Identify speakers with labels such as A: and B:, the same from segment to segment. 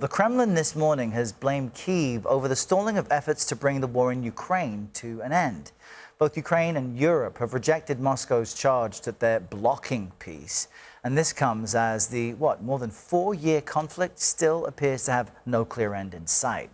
A: The Kremlin this morning has blamed Kyiv over the stalling of efforts to bring the war in Ukraine to an end. Both Ukraine and Europe have rejected Moscow's charge that they're blocking peace. And this comes as the, more than 4-year conflict still appears to have no clear end in sight.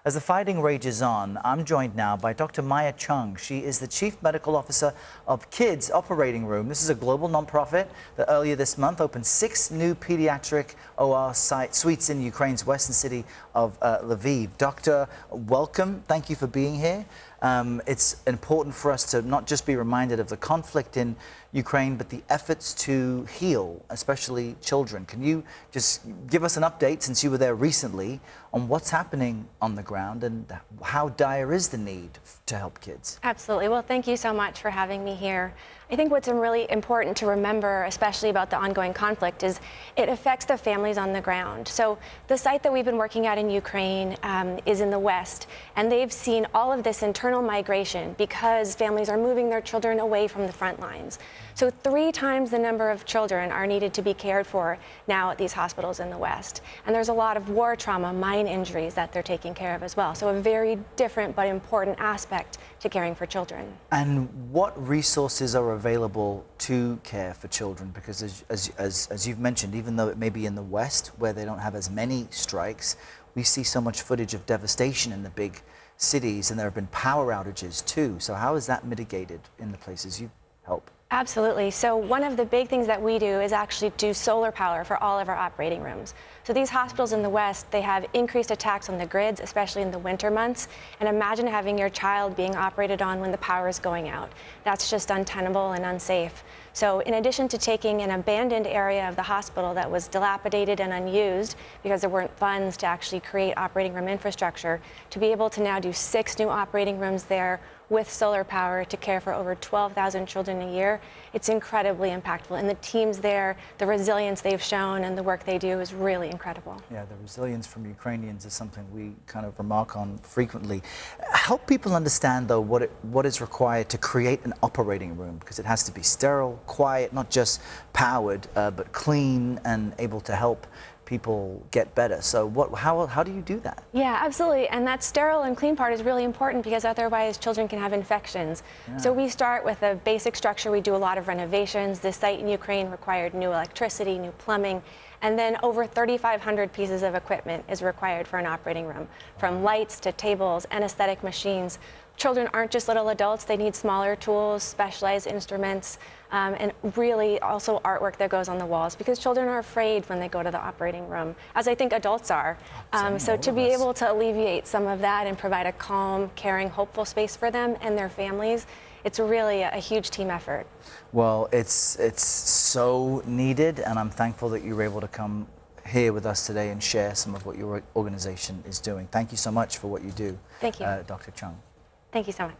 A: As the fighting rages on, I'm joined now by Dr. Maija Cheung. She is the Chief Medical Officer of Kids Operating Room. This is a global nonprofit that earlier this month opened 6 new pediatric OR suites in Ukraine's western city of Lviv. Doctor, welcome. Thank you for being here. It's important for us to not just be reminded of the conflict in Ukraine, but the efforts to heal, especially children. Can you just give us an update, since you were there recently, on what's happening on the ground and how dire is the need to help kids?
B: Absolutely. Well, thank you so much for having me here. I think what's really important to remember, especially about the ongoing conflict, is it affects the families on the ground. So the site that we've been working at in Ukraine is in the West, and they've seen all of this internal migration because families are moving their children away from the front lines. So 3 times the number of children are needed to be cared for now at these hospitals in the West. And there's a lot of war trauma, mine injuries that they're taking care of as well. So a very different but important aspect to caring for children.
A: And what resources are available to care for children? Because as you've mentioned, even though it may be in the West where they don't have as many strikes, we see so much footage of devastation in the big cities, and there have been power outages too. So how is that mitigated in the places you help?
B: Absolutely. So one of the big things that we do is actually do solar power for all of our operating rooms. So these hospitals in the West, they have increased attacks on the grids, especially in the winter months. And imagine having your child being operated on when the power is going out. That's just untenable and unsafe. So in addition to taking an abandoned area of the hospital that was dilapidated and unused because there weren't funds to actually create operating room infrastructure, to be able to now do 6 new operating rooms there with solar power to care for over 12,000 children a year, it's incredibly impactful. And the teams there, the resilience they've shown and the work they do is really incredible.
A: Yeah, the resilience from Ukrainians is something we kind of remark on frequently. Help people understand, though, what is required to create an operating room, because it has to be sterile, quiet, not just powered, but clean and able to help people get better. So how do you do that?
B: Yeah, absolutely. And that sterile and clean part is really important, because otherwise children can have infections. Yeah. So we start with a basic structure. We do a lot of renovations. This site in Ukraine required new electricity, new plumbing, and then over 3,500 pieces of equipment is required for an operating room, from lights to tables, anesthetic machines. Children aren't just little adults. They need smaller tools, specialized instruments, and really also artwork that goes on the walls, because children are afraid when they go to the operating room, as I think adults are. So to be able to alleviate some of that and provide a calm, caring, hopeful space for them and their families, it's really a huge team effort.
A: Well, it's so needed, and I'm thankful that you were able to come here with us today and share some of what your organization is doing. Thank you so much for what you do.
B: Thank you.
A: Dr. Cheung.
B: Thank you so much.